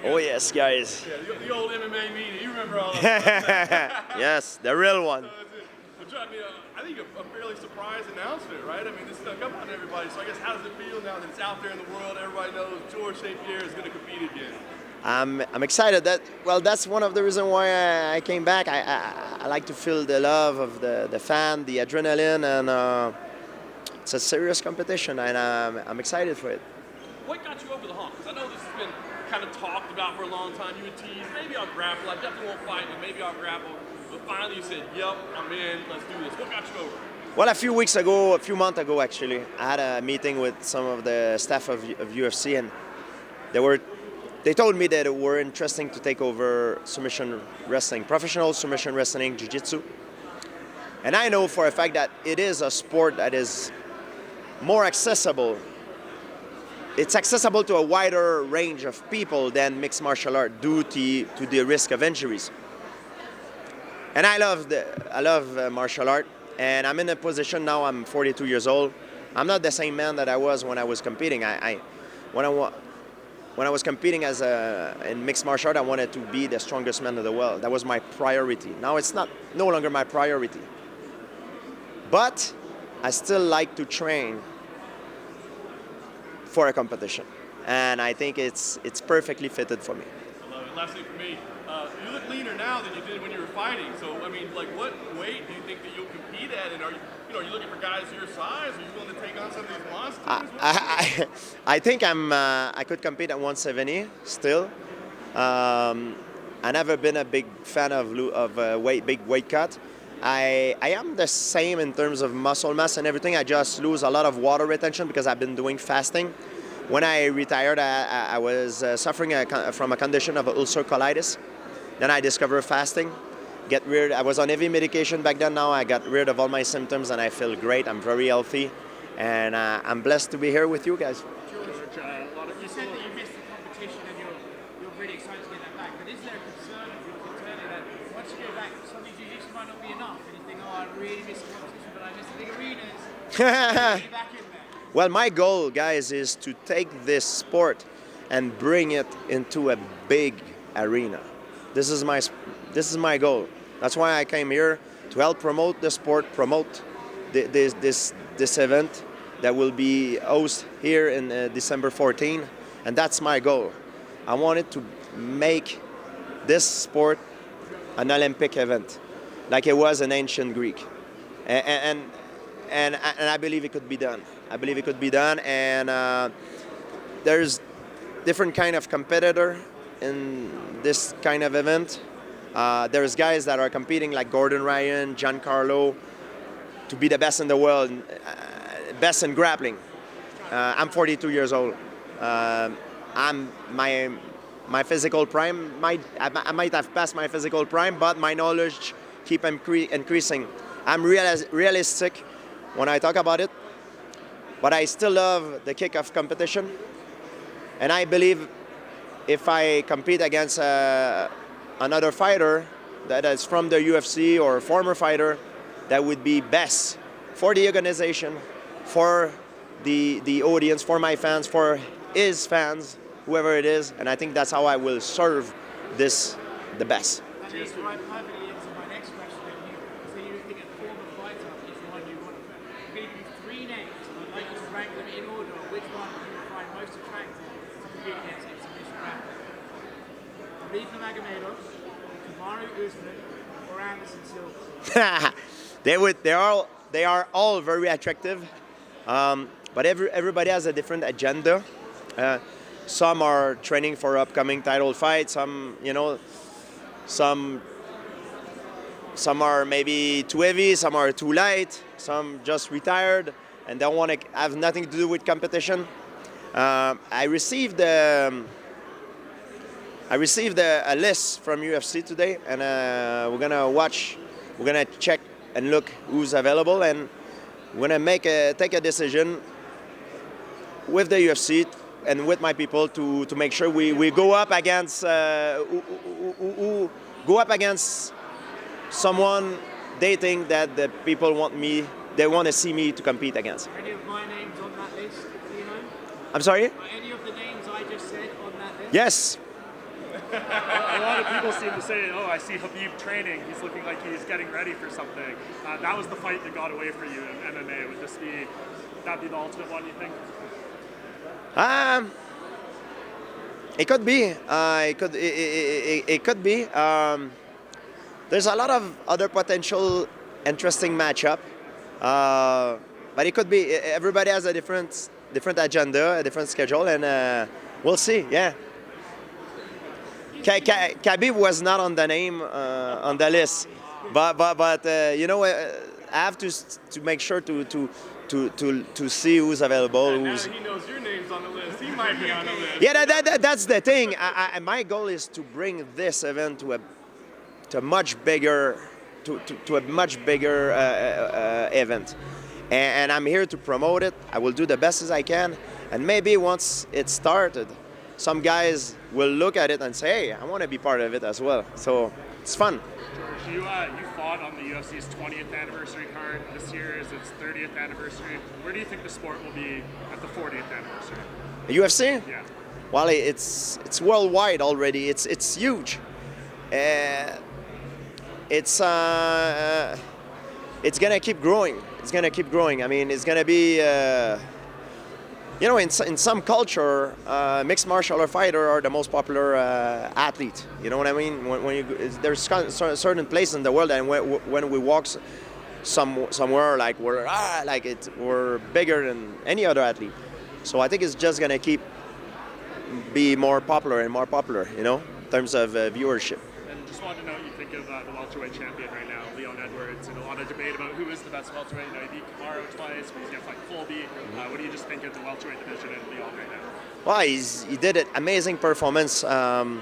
Oh yes, guys. Yeah, the old MMA media. You remember all that. Yes, the real one. Well, Joe, I mean, I think a fairly surprise announcement, right? I mean, this stuck up on everybody. So I guess how does it feel now that it's out there in the world? Everybody knows Georges St-Pierre is going to compete again. I'm excited. That's one of the reasons why I came back. I like to feel the love of the fan, the adrenaline, and it's a serious competition, and I'm excited for it. What got you over the hump? Because I know this has been kind of talked about for a long time. You would tease, maybe I'll grapple. I definitely won't fight, but maybe I'll grapple. But finally you said, yep, I'm in, let's do this. What got you over? Well, a few months ago actually, I had a meeting with some of the staff of UFC, and they told me that it were interesting to take over submission wrestling, professional submission wrestling, jiu-jitsu. And I know for a fact that it is a sport that is more accessible. It's accessible to a wider range of people than mixed martial art due to the risk of injuries. And I love martial art, and I'm in a position now. I'm 42 years old. I'm not the same man that I was when I was competing. When I was competing in mixed martial art, I wanted to be the strongest man in the world. That was my priority. Now it's no longer my priority. But I still like to train for a competition, and I think it's perfectly fitted for me. I love it. Last thing for me, you look leaner now than you did when you were fighting. So I mean, like, what weight do you think that you'll compete at? And are you looking for guys your size? Are you willing to take on some of these monsters? I think I could compete at 170 still. I never been a big fan of big weight cut. I am the same in terms of muscle mass and everything. I just lose a lot of water retention because I've been doing fasting. When I retired, I was suffering from a condition of ulcer colitis. Then I discovered fasting. I was on heavy medication back then. Now I got rid of all my symptoms and I feel great. I'm very healthy, and I'm blessed to be here with you guys. George, you said that you missed the competition and you're really excited to get that back. But is there a concern of yours internally that once you go back, something jiu-jitsu might not be enough, and you think, oh, I really missed the competition, but I missed the big arenas. Get back in there. Well, my goal, guys, is to take this sport and bring it into a big arena. This is my goal. That's why I came here, to help promote the sport, promote this event that will be hosted here in December 14, and that's my goal. I wanted to make this sport an Olympic event, like it was in ancient Greek, and I believe it could be done. I believe it could be done, and there's different kind of competitor in this kind of event. There's guys that are competing like Gordon Ryan, Giancarlo, to be the best in the world, best in grappling. I'm 42 years old. I'm my physical prime. I might have passed my physical prime, but my knowledge keep increasing. I'm realistic when I talk about it, but I still love the kick of competition, and I believe if I compete against another fighter that is from the UFC or a former fighter, that would be best for the organization, for the audience, for my fans, for his fans, whoever it is, and I think that's how I will serve this the best. That leads right perfectly into my next question. So you're looking at former fighter is the one you want to put. I'm going to give you 3 names, and I'd like you to rank them in order. Which one do you find most attractive to compete against in submission grappling? Khabib Nurmagomedov, Kamaru Usman, or Anderson Silva? They are all very attractive, but everybody has a different agenda. Some are training for upcoming title fights. Some are maybe too heavy. Some are too light. Some just retired and don't want to have nothing to do with competition. I received a list from UFC today, and we're gonna check and look who's available, and we're gonna take a decision with the UFC and with my people to make sure we go up against someone they think that the people want to see me to compete against. Are any of my names on that list? Do you know? I'm sorry? Are any of the names I just said on that list? Yes. A lot of people seem to say, oh, I see Khabib training. He's looking like he's getting ready for something. That was the fight that got away for you in MMA. Would that be the ultimate one, you think? It could be. It could be. There's a lot of other potential interesting matchup, but it could be. Everybody has a different agenda, a different schedule, and we'll see. Yeah. Khabib was not on the name on the list, but you know, I have to make sure to see who's available. Now that he knows your name's on the list, he might be on the list. Yeah, that's the thing. My goal is to bring this event to a much bigger event, and I'm here to promote it. I will do the best as I can, and maybe once it's started, some guys will look at it and say, hey, I want to be part of it as well. So it's fun. George, you fought on the UFC's 20th anniversary card. This year is its 30th anniversary. Where do you think the sport will be at the 40th anniversary? The UFC? Yeah. Well, it's worldwide already. It's huge. It's gonna keep growing. It's gonna keep growing. I mean, it's gonna be. You know, in some culture, mixed martial art fighter are the most popular athlete. You know what I mean? There's a certain place in the world, and when we walk somewhere, like we're bigger than any other athlete. So I think it's just gonna keep be more popular and more popular. You know, in terms of viewership. And just wanted to know what you think of the welterweight champion right now, Leon Edwards, and a lot of debate about who is the best welterweight. You know, he beat Kamaru twice, but he's going to fight Colby. What do you just think of the welterweight division and Leon right now? Well, he did an amazing performance. I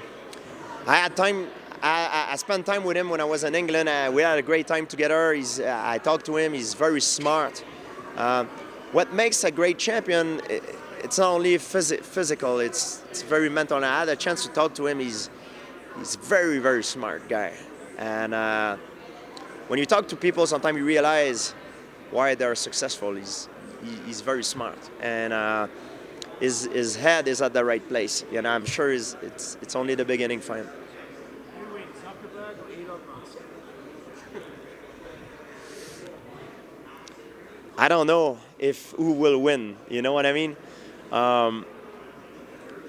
had time. I spent time with him when I was in England. We had a great time together. I talked to him. He's very smart. What makes a great champion, it's not only physical. It's very mental. And I had a chance to talk to him. He's very, very smart guy. And when you talk to people, sometimes you realize why they're successful. He's very smart, and his head is at the right place. You know, I'm sure it's only the beginning for him. Who wins, Zuckerberg or Elon Musk? I don't know who will win. You know what I mean?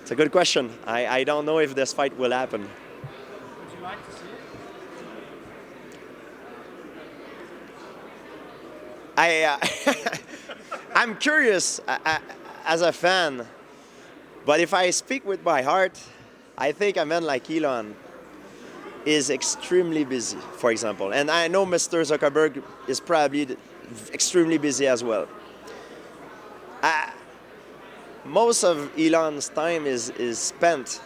It's a good question. I don't know if this fight will happen. Would you like to see it? I'm curious as a fan, but if I speak with my heart, I think a man like Elon is extremely busy, for example. And I know Mr. Zuckerberg is probably extremely busy as well. Most of Elon's time is spent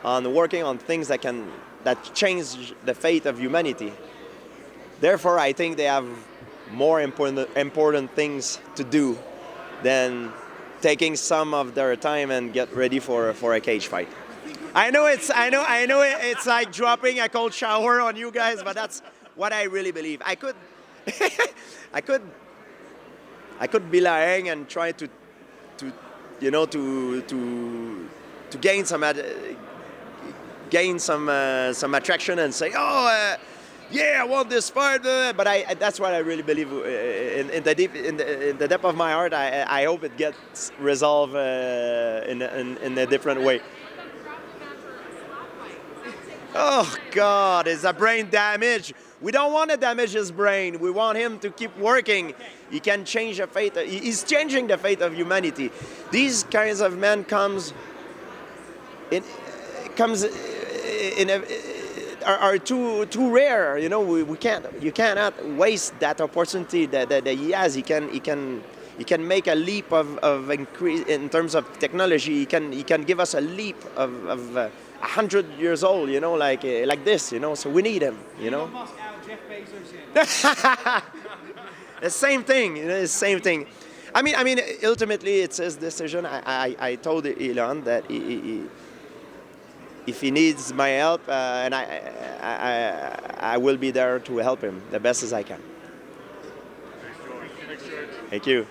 on working on things that change the fate of humanity. Therefore, I think they have more important things to do than taking some of their time and get ready for a cage fight. I know it's like dropping a cold shower on you guys, but that's what I really believe. I could be lying and try to gain some attraction and say, yeah, I want this fight, but that's what I really believe in the depth of my heart. I hope it gets resolved in a different way. Oh God, it's a brain damage. We don't want to damage his brain. We want him to keep working. He can change the fate. He's changing the fate of humanity. These kinds of men are too rare. You know, you cannot waste that opportunity that he has. He can make a leap of increase in terms of technology. He can give us a leap of 100 years old. You know, like this. You know, so we need him. You know. Elon Musk out, Jeff Bezos in. The same thing. You know, the same thing. I mean, ultimately it's his decision. I told Elon that if he needs my help, and I will be there to help him the best as I can. Thanks, George. Thank you.